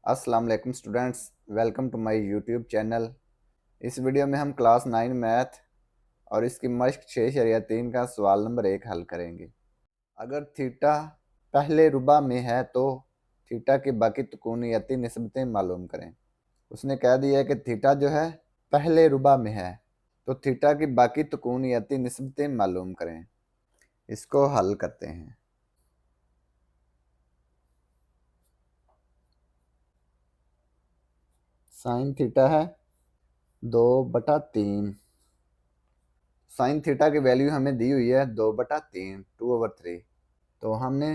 अस्सलाम वालेकुम students, welcome to my YouTube channel. इस वीडियो में हम क्लास 9 मैथ और इसकी मश्क 6.3 का सवाल नंबर 1 हल करेंगे। अगर थीटा पहले रुबा में है तो थीटा की बाकी तुकूनियती निस्बतें मालूम करें। उसने कह दिया है कि थीटा जो है पहले रुबा में है तो थीटा की बाकी तुकूनियती निस्बतें मालूम करें। इसको हल करते हैं। साइन थीटा है 2/3। साइन थीटा की वैल्यू हमें दी हुई है 2/3, 2/3। तो हमने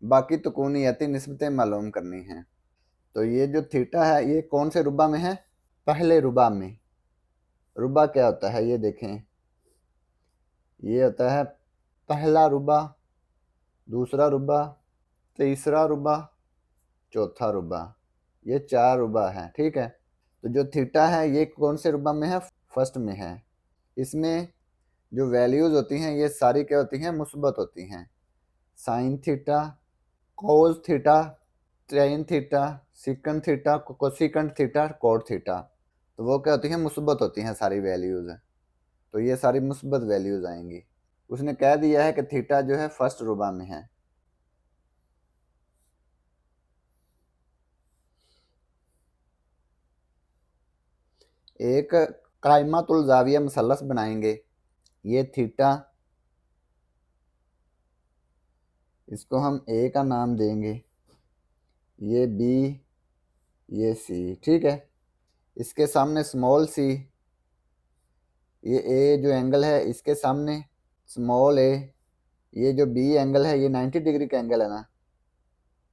बाकी तुकूनियती निस्बतें मालूम करनी हैं। तो ये जो थीटा है ये कौन से रुबा में है? पहले रुबा में। रुबा क्या होता है ये देखें। ये होता है पहला रुबा, दूसरा रुबा, तीसरा रुबा, चौथा रुबा। ये 4 रुबा हैं, ठीक है। तो जो थीटा है ये कौन से रुबा में है? फर्स्ट में है। इसमें जो वैल्यूज होती हैं ये सारी क्या होती हैं? मुस्बत होती हैं। Sine theta, cos theta, tan theta, secant theta, cosecant theta, cot theta. तो वो क्या होती हैं? मुस्बत होती हैं सारी वैल्यूज। तो ये सारी मुस्बत वैल्यूज आएंगी। उसने कह दिया है कि थीटा जो है फर्स्ट रुबा में है। एक कायमातुल जाविया मसलस बनाएंगे। ये थीटा, इसको हम ए का नाम देंगे, ये बी, ये सी, ठीक है। इसके सामने स्मॉल सी, ये ए जो एंगल है इसके सामने स्मॉल ए, ये जो बी एंगल है ये 90 डिग्री का एंगल है ना,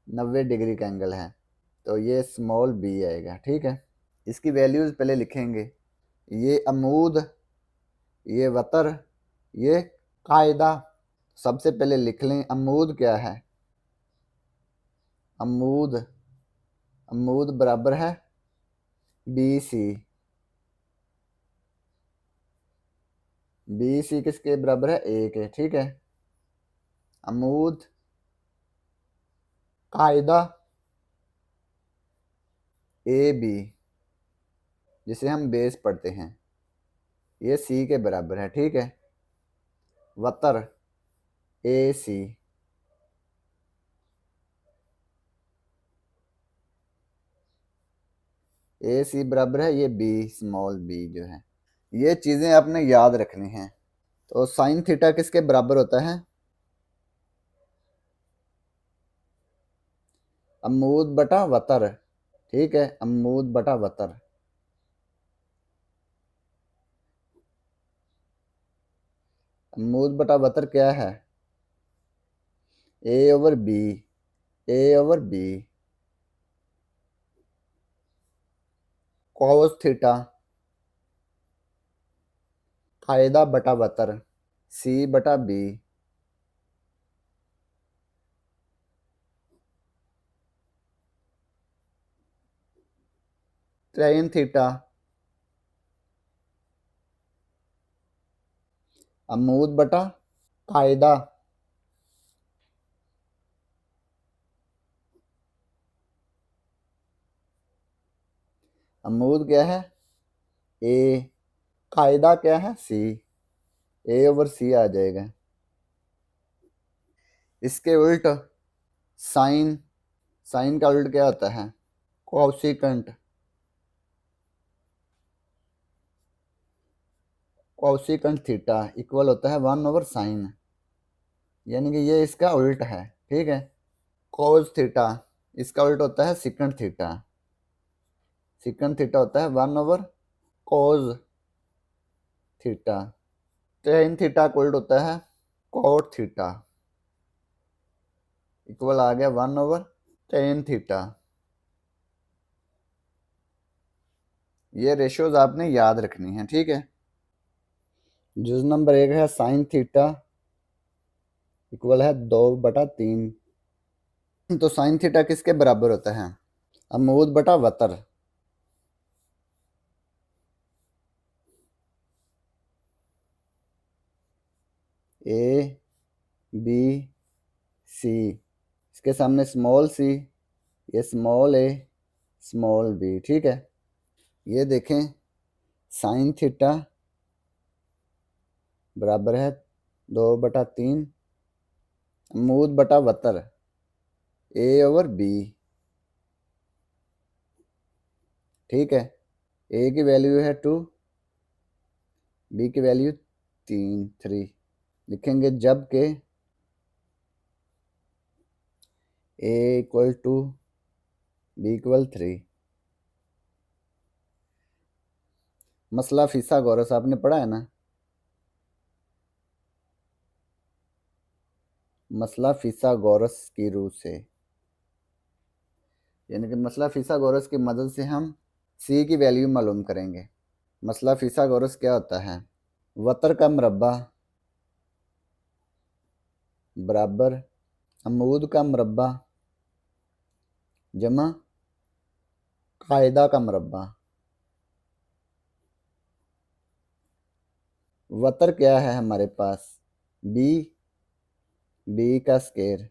90 डिग्री का एंगल है। तो ये स्मॉल बी आएगा, ठीक है। इसकी वैल्यूज पहले लिखेंगे। ये अमूद, ये वतर, ये कायदा। सबसे पहले लिख लें अमूद क्या है। अमूद, अमूद बराबर है बी सी। बी सी किसके बराबर है? ए के, ठीक है। अमूद कायदा ए बी, जिसे हम बेस पढ़ते हैं, ये सी के बराबर है, ठीक है। वतर ए सी, ए सी बराबर है ये बी, स्मॉल बी जो है। ये चीजें आपने याद रखनी हैं। तो साइन थीटा किसके बराबर होता है? अमूद बटा वतर, ठीक है। अमूद बटा वतर। अमूद बटा वतर क्या है? A over B, A over B. Cos theta कायदा बटा वतर, सी बटा बी। टेन थीटा अमूद बटा कायदा, अमूद क्या है? ए, कायदा क्या है? सी, ए ओवर सी आ जाएगा। इसके उल्ट साइन, साइन का उल्ट क्या होता है? कॉसिकेंट। कॉसिकेंट थीटा इक्वल होता है 1/sin, यानी कि ये इसका उल्ट है, ठीक है। कोस थीटा इसका उल्ट होता है सिकंट थीटा। सिकंट थीटा होता है 1/cos थीटा। टेन थीटा का उल्ट होता है कोट थीटा, इक्वल आ गया 1/tan थीटा। ये रेशियोज आपने याद रखनी है, ठीक है। जुज नंबर 1 है साइन थीटा इक्वल है 2/3। तो साइन थीटा किसके बराबर होता है? अमूद बटा वतर। ए बी सी, इसके सामने स्मॉल सी, ये स्मॉल ए, स्मॉल बी। ठीक है, ये देखें साइन थीटा बराबर है 2/3 अमूद बटा वतर ए ओवर बी। ठीक है, ए की वैल्यू है 2, बी की वैल्यू 3 लिखेंगे जबकि ए इक्वल टू बी इक्वल 3। मसला फिसागोरस आपने पढ़ा है ना? मसला फिसागोरस की रूह से, यानी कि मसला फिसागोरस की मदद से हम सी की वैल्यू मालूम करेंगे। मसला फिसागोरस क्या होता है? वतर का मरबा बराबर अमूद का मरबा जमा कायदा का मरबा। वतर क्या है हमारे पास? बी, बी का स्केर,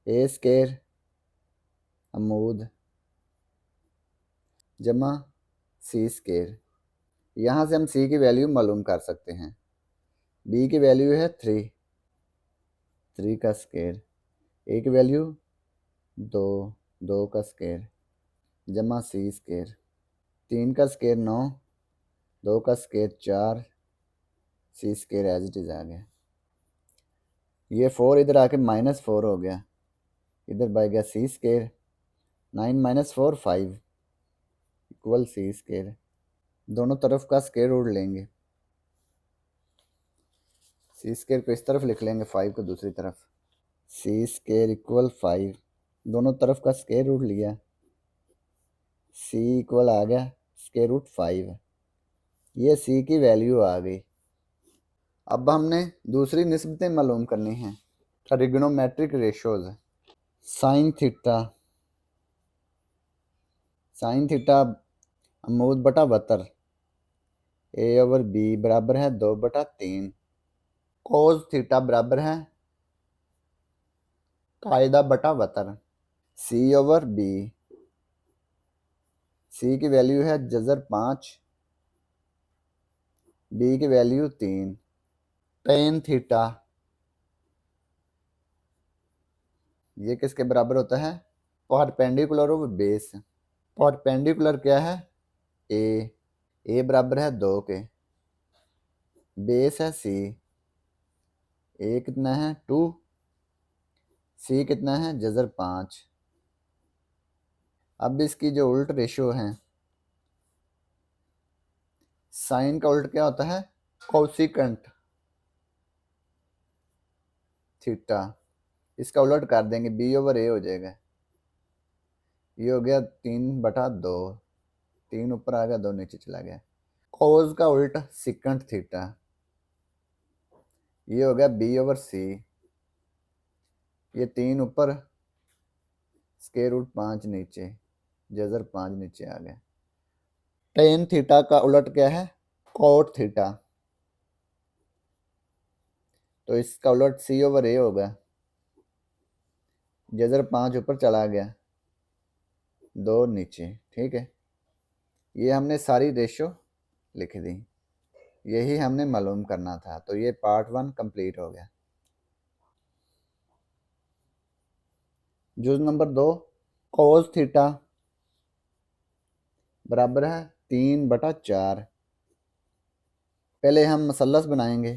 ए स्केर अमूद जमा सी स्केर। यहाँ से हम सी की वैल्यू मालूम कर सकते हैं। बी की वैल्यू है 3 का स्केर, ए की वैल्यू 2 का स्केर जमा सी स्केर। 3 का स्केर 9, 2 का square 4, C square as it is आ गया। ये 4 इधर आके -4 हो गया, इधर बच गया C square. 9 - 4 5 equal C square. दोनों तरफ का स्केर रूट लेंगे। सी स्केर को इस तरफ लिख लेंगे, 5 को दूसरी तरफ। सी स्केर इक्वल 5, दोनों तरफ का स्केर रूट लिया, सी इक्वल आ गया स्केर रूट 5। ये सी की वैल्यू आ गई। अब हमने दूसरी निस्बतें मालूम करनी हैं, trigonometric ratios. Sine theta, sine theta अमूद बटा वतर ए ओवर बी बराबर है 2/3। कोस थीटा बराबर है कायदा बटा वतर सी ओवर बी। सी की वैल्यू है जजर 5, बी की वैल्यू 3। टेन थीटा ये किसके बराबर होता है? Perpendicular of base. परपेंडिकुलर क्या है? ए बराबर है 2 के, बेस है सी, ए कितना है 2, सी कितना है जजर 5। अब इसकी जो उल्ट रेशो है, साइन का उल्ट क्या होता है? Cosecant theta. इसका उलट कर देंगे, बी ओवर ए हो जाएगा। ये हो गया 3/2, 3 ऊपर आ गया 2 नीचे चला गया। कोस का उल्ट सिकेंट थीटा, ये हो गया बी ओवर सी। ये 3 ऊपर स्केयर रूट 5 नीचे, जजर 5 नीचे आ गया। टेन थीटा का उलट क्या है? कोट थीटा, तो इसका उलट सी ओवर ए होगा, जजर 5 ऊपर चला गया 2 नीचे। ठीक है, ये हमने सारी रेशो लिख दी, यही हमने मालूम करना था। तो ये पार्ट 1 कंप्लीट हो गया। जुज नंबर 2, कोस थीटा बराबर है 3/4। पहले हम मसलस बनाएंगे,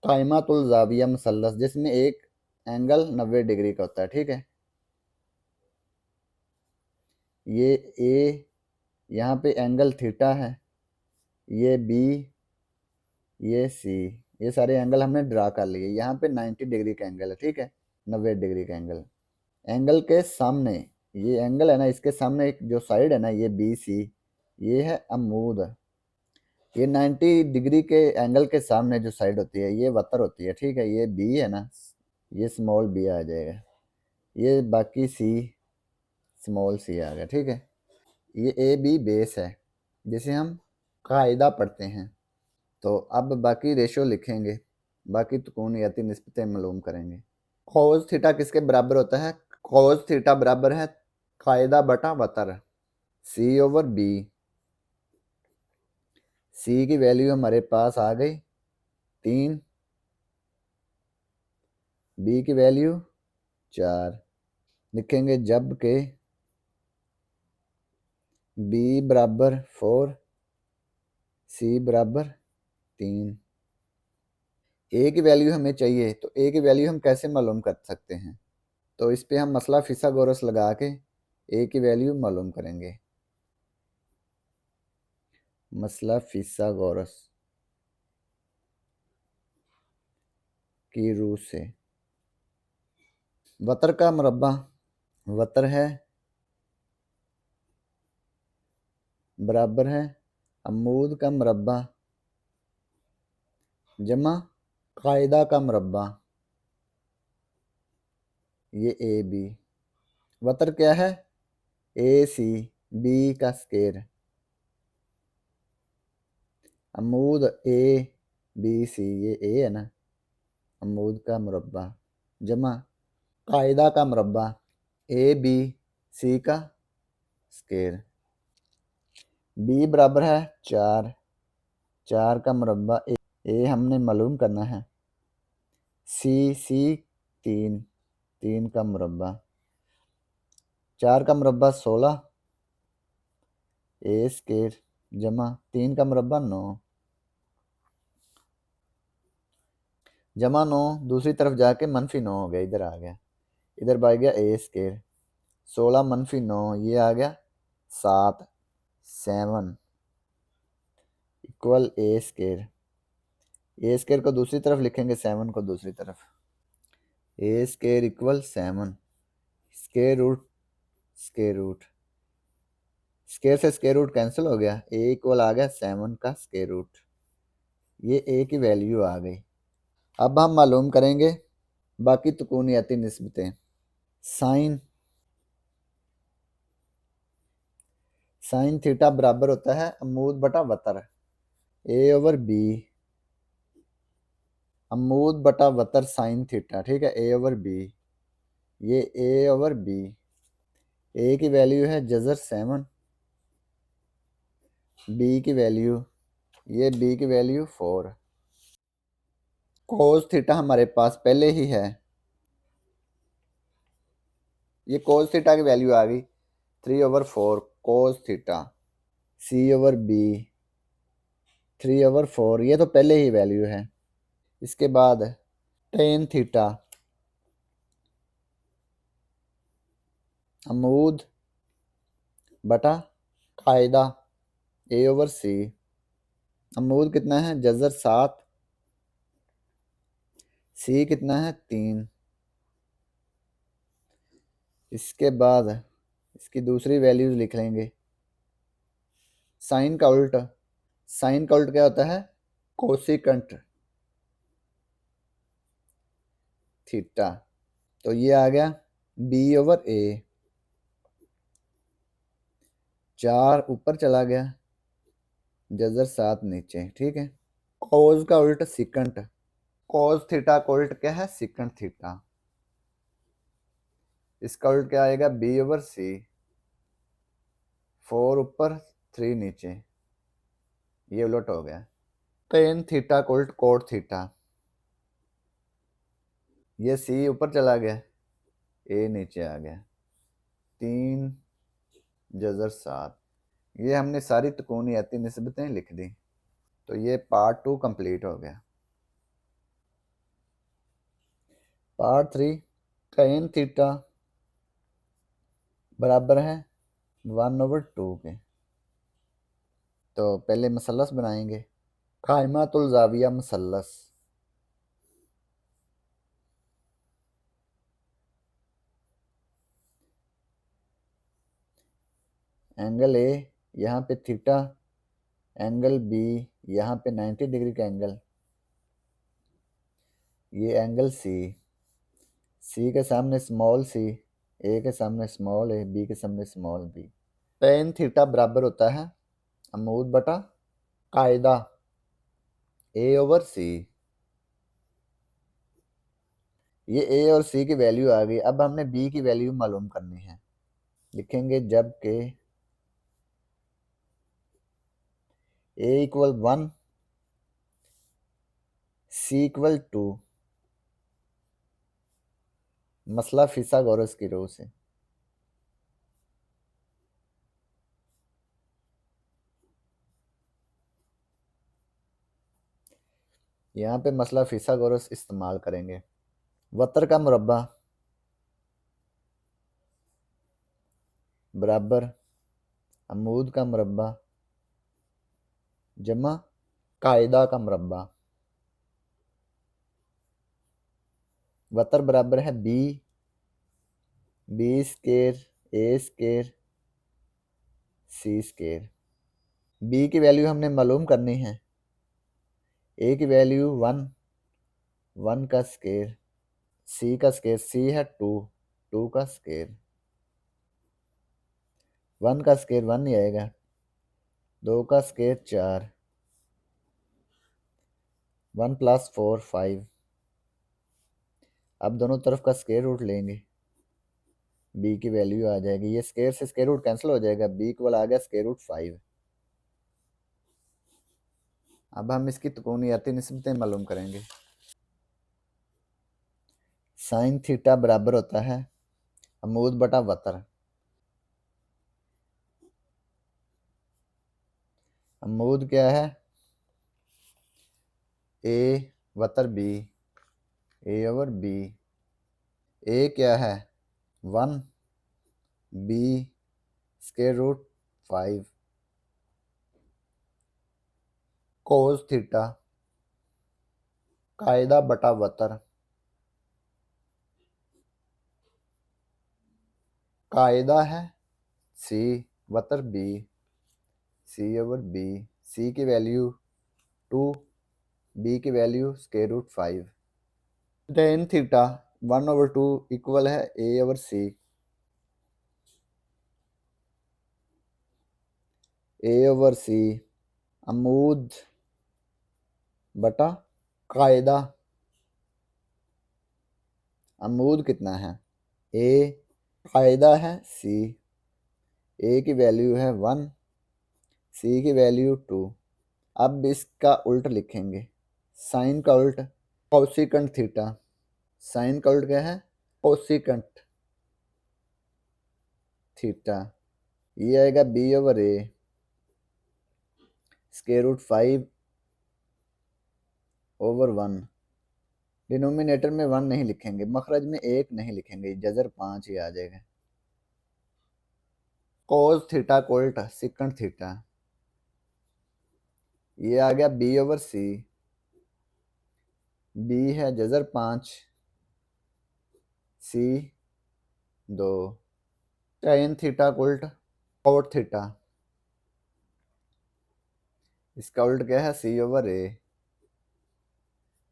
कायमातुल जाविया मसलस, जिसमें एक एंगल 90 डिग्री का होता है। ठीक है, ये ए, यहाँ पे एंगल थीटा है, ये बी, ये सी, ये सारे एंगल हमने ड्रा कर लिए। यहाँ पे 90 डिग्री का एंगल है। ठीक है, 90 डिग्री का एंगल। एंगल के सामने, ये एंगल है ना, इसके सामने एक जो साइड है ना, ये बी सी, ये है अमूद। ये 90 डिग्री के एंगल के सामने जो साइड होती है, ये वतर होती है। ठीक है, ये बी है ना, ये स्मॉल बी आ जाएगा, ये बाकी सी स्मॉल सी आ गया। ठीक है, ये ए बी बेस है जिसे हम कायदा पढ़ते हैं। तो अब बाकी रेशो लिखेंगे, बाकी तुकूनियती निस्बतें मालूम करेंगे। कोस थीटा किसके बराबर होता है? कोस थीटा बराबर है कायदा बटा वतर। सी ओवर बी। सी की वैल्यू हमारे पास आ गई 3, बी की वैल्यू 4। लिखेंगे जब के बी बराबर 4, सी बराबर 3। ए की वैल्यू हमें चाहिए, तो ए की वैल्यू हम कैसे मालूम कर सकते हैं? तो इस पे हम मसला फिसागोरस लगा के ए की वैल्यू मालूम करेंगे। मसला फिसागोरस की रूह से। वतर का मुरब्बा, वतर है बराबर है अमूद का मुरब्बा जमा कायदा का मुरब्बा। ये ए बी। वतर क्या है? ए सी बी का स्केर। अमूद ए बी सी, ये ए है ना, अमूद का मुरब्बा जमा कायदा का मुरब्बा ए बी सी का स्केर। बी बराबर है 4, 4 का मुरब्बा ए हमने मालूम करना है। सी 3, 3 का मुरब्बा। 4 का मुरब्बा 16, ए स्केर जमा 3 का मुरब्बा 9, जमा 9 दूसरी तरफ जाके -9 हो गया, इधर आ गया, इधर बढ़ गया ए स्केर। 16 -9 ये आ गया 7, 7 equal A square. A square को दूसरी तरफ लिखेंगे, 7 को दूसरी तरफ। A square equal 7, square root square root, square से स्केर रूट कैंसिल हो गया, ए इक्वल आ गया 7 का स्केर रूट। ये ए की वैल्यू आ गई। अब हम मालूम करेंगे बाकी तुकूनियाती निस्बतें। साइन साइन थीटा बराबर होता है अमूद बटा वतर, ए ओवर बी, अमूद बटा वतर साइन थीटा, ठीक है, ए ओवर बी। ये ए ओवर बी, ए की वैल्यू है जजर 7, बी की वैल्यू, ये बी की वैल्यू 4। कोस थीटा हमारे पास पहले ही है, ये कोस थीटा की वैल्यू आ गई 3/4 कोस थीटा। सी ओवर बी 3/4, ये तो पहले ही वैल्यू है। इसके बाद टेन थीटा अमूद बटा कायदा ए ओवर सी। अमूद कितना है? जजर 7, सी कितना है? 3। इसके बाद इसकी दूसरी वैल्यूज लिख लेंगे। साइन का उल्ट, साइन का उल्ट क्या होता है? कोसिकंट थीटा। तो ये आ गया बी ओवर ए, 4 ऊपर चला गया, जजर 7 नीचे, ठीक है। कोस का उल्ट सिकंट, कोस थीटा का उल्ट क्या है? सिकंट थीटा। इसका उल्ट क्या आएगा? बी ओवर सी, 4 ऊपर 3 नीचे, ये उलट हो गया। टेन थीटा का उल्ट कोट थीटा, ये सी ऊपर चला गया, ए नीचे आ गया, 3 जजर 7। ये हमने सारी तुकूनियाती निस्बतें लिख दी। तो ये पार्ट 2 कंप्लीट हो गया। पार्ट 3, टेन थीटा बराबर है 1/2 के। तो पहले मसलस बनाएंगे, कायमातुल जाविया मसलस। एंगल ए यहाँ पे थीटा, एंगल बी यहाँ पे 90 डिग्री का एंगल, ये एंगल सी, सी के सामने स्मॉल सी, ए के सामने स्मॉल ए, बी के सामने स्मॉल बी। टेन थीटा बराबर होता है अमूद बटा कायदा ए ओवर सी। ये ए और सी की वैल्यू आ गई। अब हमने बी की वैल्यू मालूम करनी है। लिखेंगे जब के ए इक्वल 1, सी इक्वल 2, मसला फिसागोरस की रो से। यहाँ पे मसला फिसागोरस इस्तेमाल करेंगे। वतर का मुरब्बा बराबर अमूद का मुरब्बा जमा कायदा का मुरब्बा। वतर बराबर है B square A square C square. B की वैल्यू हमने मालूम करनी है। ए की वैल्यू 1, 1 का स्केर, सी का स्केर, सी है 2, 2 का स्केर, 1 का स्केर 1 ही आएगा, 2 का स्केर 4, 1 + 4 5। अब दोनों तरफ का स्केर रूट लेंगे, बी की वैल्यू आ जाएगी। ये स्केर से स्केर रूट कैंसिल हो जाएगा, बी इक्वल आ गया स्केर रूट 5। अब हम इसकी तुकूनियाती निस्बतें मालूम करेंगे। साइन थीटा बराबर होता है अमूद बटा वतर। अमूद क्या है? ए वतर B, A over B. A क्या है? 1, B square root 5, cos theta कायदा बटा वतर। कायदा है सी वतर B, C over B. C की वैल्यू 2, बी की value square root 5। Tan theta 1/2 equal है A over C. A over सी अमूद बटा कायदा। अमूद कितना है? ए, कायदा है सी। ए की वैल्यू है 1, सी की वैल्यू 2। अब इसका उल्ट लिखेंगे, साइन का उल्ट कोसिकेंट थीटा। साइन का उल्ट क्या है? Cosecant theta. ये आएगा बी ओवर ए स्केर रूट 5 ओवर 1। डिनोमिनेटर में 1 नहीं लिखेंगे, मखरज में 1 नहीं लिखेंगे, जजर 5 ही आ जाएगा। कोस थीटा को उल्ट सिकंट थीटा। ये आ गया बी ओवर सी। बी है जजर 5, सी 2। टेन थीटा को उल्ट कोट थीटा। इसका उल्ट क्या है? सी ओवर ए।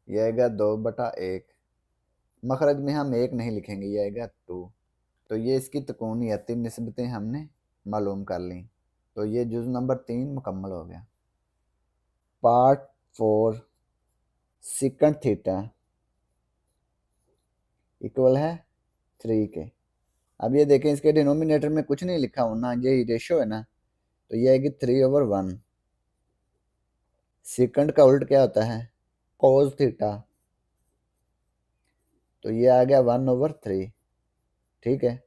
यह आएगा 2/1। मखरज में हम 1 नहीं लिखेंगे, यह आएगा 2। तो ये इसकी तकूनियती निस्बतें हमने मालूम कर ली। तो ये जुज़ नंबर 3 मुकम्मल हो गया। पार्ट 4 सिकंट थीटा इक्वल है 3 के। अब ये देखें, इसके डिनोमिनेटर में कुछ नहीं लिखा होना, ये रेशो है ना, तो ये आएगी 3 ओवर 1। सिकंड का उल्ट क्या होता है? Cos theta. तो ये आ गया 1 ओवर 3। ठीक है,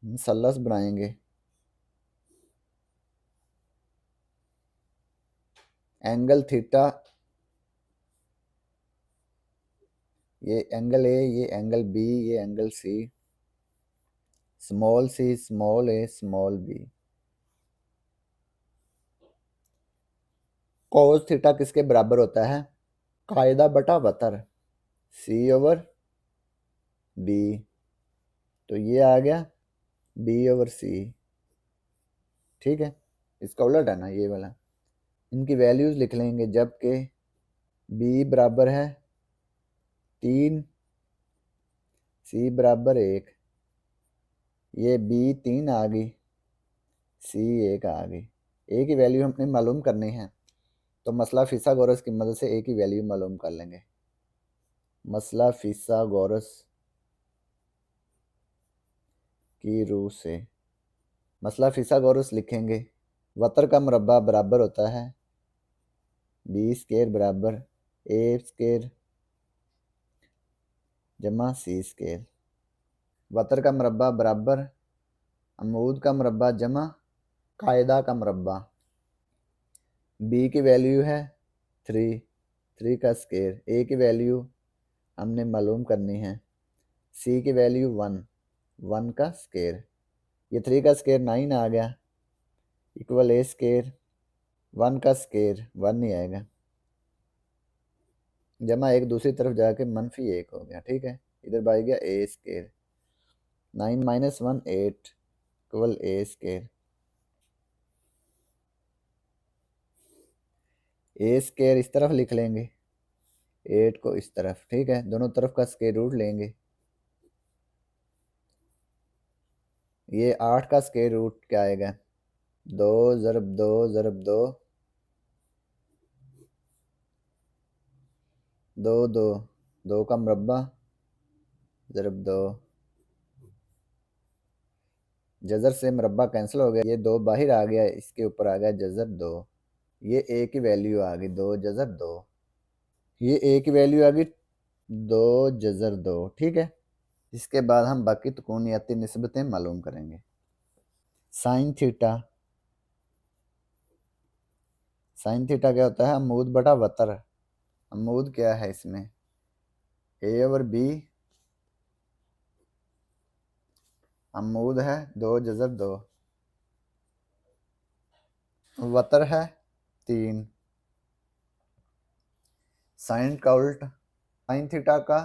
मुसल्लस बनाएंगे। एंगल थीटा, ये एंगल ए, ये एंगल बी, ये angle C. Small C small ए स्मॉल बी। कोस थीटा किसके बराबर होता है? कायदा बटा वतर, सी ओवर बी। तो ये आ गया बी ओवर सी। ठीक है, इसका उलट है ना ये वाला। इनकी वैल्यूज लिख लेंगे, जबकि बी बराबर है 3, सी बराबर 1। ये बी 3 आ गई, सी 1 आ गई। ए की वैल्यू हमने मालूम करनी है, तो मसला फिसागोरस की मदद से ए की वैल्यू मालूम कर लेंगे। मसला फिसागोरस की रूह से। मसला फिसागोरस लिखेंगे। वतर का मुरब्बा बराबर होता है बी स्केयर बराबर ए स्केयर जमा सी स्केयर। वतर का मुरब्बा बराबर अमरूद का मुरब्बा जमा कायदा का मुरब्बा। बी की वैल्यू है 3, 3 का स्केयर। ए की वैल्यू हमने मालूम करनी है। सी की वैल्यू 1, 1 का स्केयर। ये 3 का स्केयर 9 आ गया इक्वल ए स्केयर 1 का स्केयर 1 नहीं आएगा जमा एक दूसरी तरफ जाके -1 हो गया। ठीक है, इधर बाई गया ए स्केयर। 9 - 1 8 इक्वल ए स्केयर। ए स्केयर इस तरफ लिख लेंगे, 8 को इस तरफ। ठीक है, दोनों तरफ का स्केयर रूट लेंगे। ये 8 का स्केयर रूट क्या आएगा 2 ज़रब 2 ज़रब 2 2 2 2 का मुरब्बा ज़रब 2। जज़र से मुरब्बा कैंसिल हो गया, ये 2 बाहर आ गया, इसके ऊपर आ गया जज़र 2। ये ए की वैल्यू आ गई 2 जज़र 2। ये ए की वैल्यू आ गई 2 जज़र 2। ठीक है, इसके बाद हम बाकी तुकूनियाती निस्बतें मालूम करेंगे। साइन थीटा, साइन थीटा क्या होता है अमूद बटा वतर। अमूद क्या है इसमें ए ओवर बी, अमूद है 2 जज़र 2, वतर है 3। साइन का उल्ट, साइन थीटा का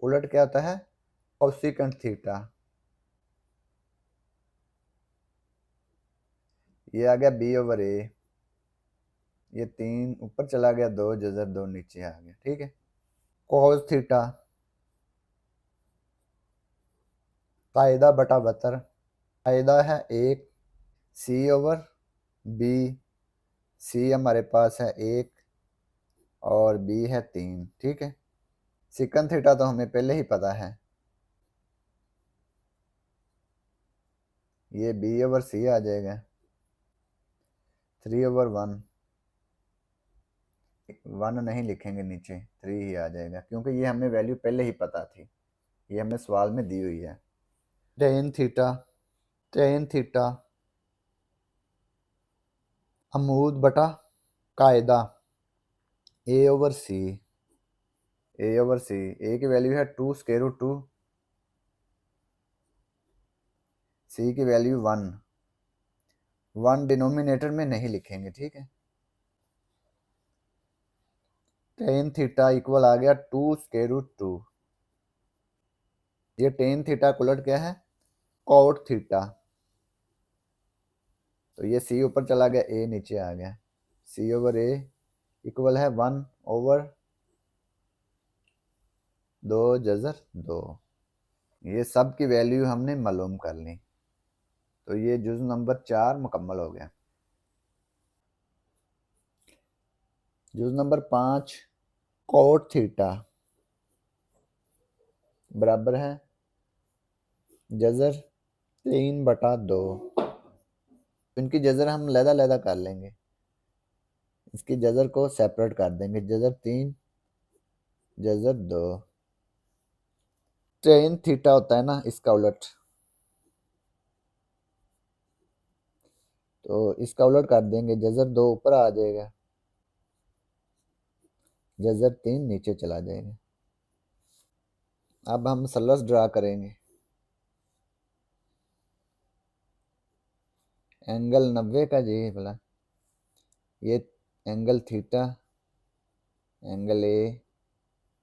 उलट क्या होता है कोसेकेंट थीटा। ये आ गया बी ओवर ए, ये 3 ऊपर चला गया 2 जज़र 2 नीचे आ गया। ठीक है, कोस थीटा कायदा बटा वतर। कायदा है 1 सी ओवर बी, सी हमारे पास है 1 और बी है 3। ठीक है, सिकन थीटा तो हमें पहले ही पता है, ये बी ओवर सी आ जाएगा 3 ओवर 1। 1 नहीं लिखेंगे नीचे, 3 ही आ जाएगा क्योंकि ये हमें वैल्यू पहले ही पता थी, ये हमें सवाल में दी हुई है। टेन थीटा, टेन थीटा अमूद बटा कायदा ए ओवर सी, ए ओवर सी। ए की वैल्यू है 2 स्क्वायर रूट 2, सी की वैल्यू 1, 1 डिनोमिनेटर में नहीं लिखेंगे। ठीक है, टेन थीटा इक्वल आ गया 2 स्क्वायर रूट 2। ये टेन थीटा का उलट क्या है कॉट थीटा। तो ये सी ऊपर चला गया, ए नीचे आ गया, सी ओवर ए इक्वल है 1 ओवर 2 जज़र 2। ये सब की वैल्यू हमने मालूम कर ली, तो ये जुज़ नंबर 4 मुकम्मल हो गया। जुज़ नंबर 5 कोट थीटा बराबर है जज़र 3 बटा 2। इनकी जज़र हम लहदा कर लेंगे, इसकी जज़र को सेपरेट कर देंगे, जज़र 3 जज़र 2। टेन थीटा होता है ना इसका उलट, तो इसका उलट कर देंगे, जज़र 2 ऊपर आ जाएगा, जज़र 3 नीचे चला जाएगा। अब हम मसलस ड्रा करेंगे। एंगल 90 का जी भला, ये angle theta, angle A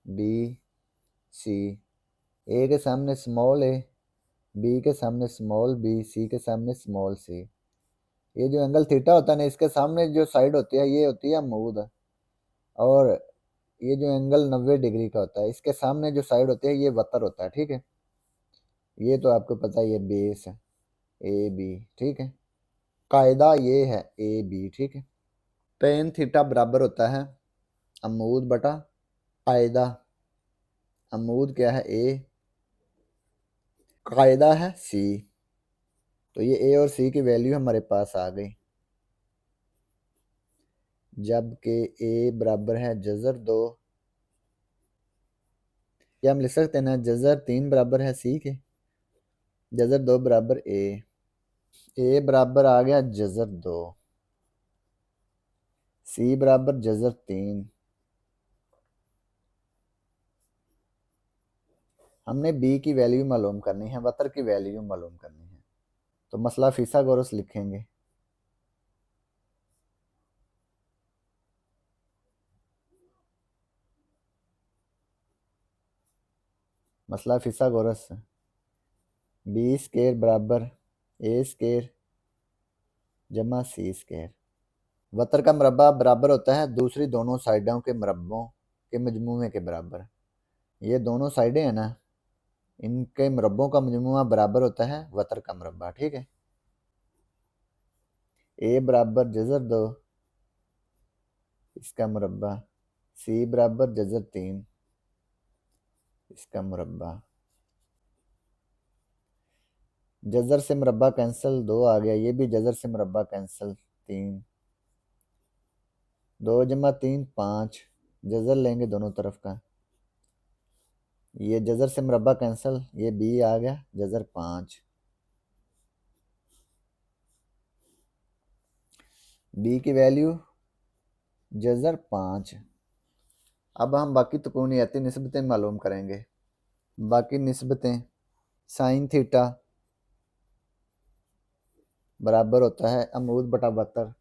B C, A के सामने स्मॉल ए, बी के सामने स्मॉल बी, सी के सामने स्मॉल सी। ये जो एंगल थीटा होता है ना इसके सामने जो साइड होती है ये होती है अमूद, और ये जो एंगल 90 डिग्री का होता है इसके सामने जो साइड होती है ये वतर होता है। ठीक है, ये तो आपको पता है ये बेस है ए बी। ठीक है, कायदा ये है ए बी। ठीक है, टेन थीटा बराबर होता है अमूद बटा कायदा। अमूद क्या है ए, कायदा है सी। तो ये ए और सी की वैल्यू हमारे पास आ गई। जबकि ए बराबर है जज़र 2, या हम लिख सकते हैं ना जज़र 3 बराबर है सी के, जज़र 2 बराबर ए बराबर आ गया जज़र 2, सी बराबर जज़र 3। हमने बी की वैल्यू मालूम करनी है, वतर की वैल्यू मालूम करनी है, तो मसला फिसागोरस लिखेंगे। मसला फिसागोरस, बी स्केयर बराबर ए स्केयर जमा सी स्केयर। वतर का मरबा बराबर होता है दूसरी दोनों साइडों के मरबों के मजमूए के बराबर। ये दोनों साइडें हैं ना, इनके मरबों का मजमुआ बराबर होता है वतर का मरबा। ठीक है, ए बराबर जज़र 2 इसका मुरब्बा, सी बराबर जज़र 3 इसका मुरब्बा। जज़र से मुरब्बा कैंसिल, 2 आ गया, ये भी जज़र से मुरब्बा कैंसिल, 3, 2 जमा 3 5, जज़र लेंगे दोनों तरफ का, ये जज़र से मुरब्बा कैंसिल, ये बी आ गया जज़र 5, बी की वैल्यू जज़र 5। अब हम बाकी तुकूनियती निस्बतें मालूम करेंगे। बाकी निस्बतें, साइन थीटा बराबर होता है अमूद बटा वतर।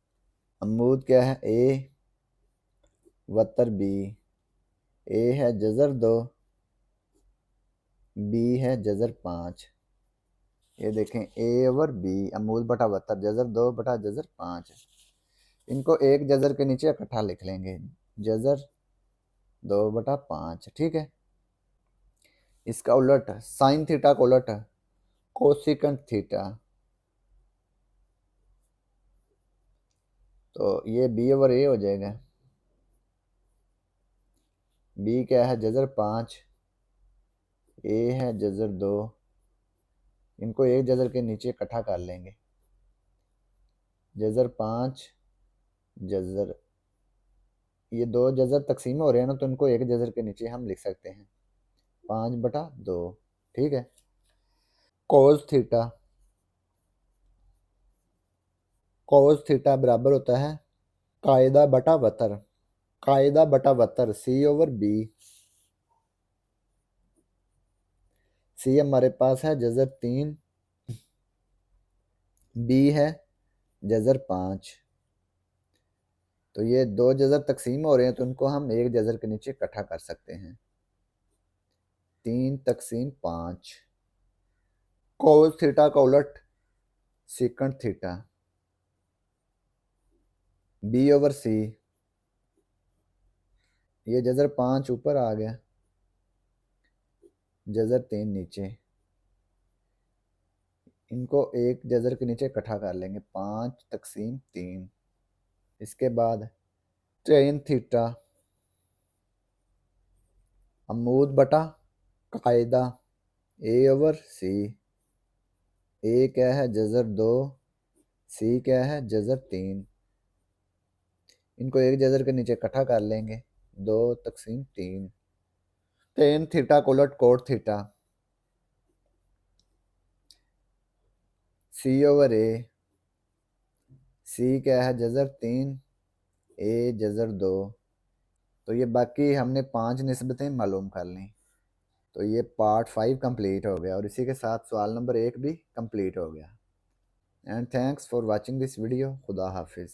अमूद क्या है ए, वतर बी, ए है जज़र 2, बी है जज़र 5। ये देखें ए ओवर बी अमूद बटा वतर जज़र 2 बटा जज़र 5। इनको एक जज़र के नीचे इकट्ठा लिख लेंगे, जज़र 2 बटा 5। ठीक है, इसका उलट साइन थीटा का उलट कोसिकेंट थीटा, तो ये बी ओवर ए हो जाएगा। बी क्या है जज़र 5, ए है जज़र 2, इनको एक जज़र के नीचे इकट्ठा कर लेंगे, जज़र 5 जज़र, ये 2 जज़र तकसीम हो रहे हैं ना, तो इनको एक जज़र के नीचे हम लिख सकते हैं 5 बटा 2। ठीक है, कोस थीटा, कोस थीटा बराबर होता है कायदा बटा वतर, कायदा बटा वतर सी ओवर बी। सी हमारे पास है जज़र 3, बी है जज़र 5, तो ये 2 जज़र तकसीम हो रहे हैं, तो इनको हम एक जज़र के नीचे इकट्ठा कर सकते हैं, 3 तकसीम 5। कोस थीटा का उलट सीकंट थीटा, बी ओवर सी, ये जज़र 5 ऊपर आ गया, जज़र 3 नीचे, इनको एक जज़र के नीचे इकट्ठा कर लेंगे 5 तकसीम 3। इसके बाद टेन थीटा अमूद बटा कायदा ए ओवर सी, ए क्या है जज़र 2, सी क्या है जज़र 3, इनको एक जज़र के नीचे इकट्ठा कर लेंगे 2 तकसीम 3। टेन थीटा को उलट कोट थीटा, सी ओवर ए, सी क्या है जज़र 3, ए जज़र 2, तो ये बाकी हमने 5 निस्बतें मालूम कर ली। तो ये पार्ट 5 कंप्लीट हो गया और इसी के साथ सवाल नंबर 1 भी कंप्लीट हो गया। And thanks for watching this video. खुदा हाफिज़।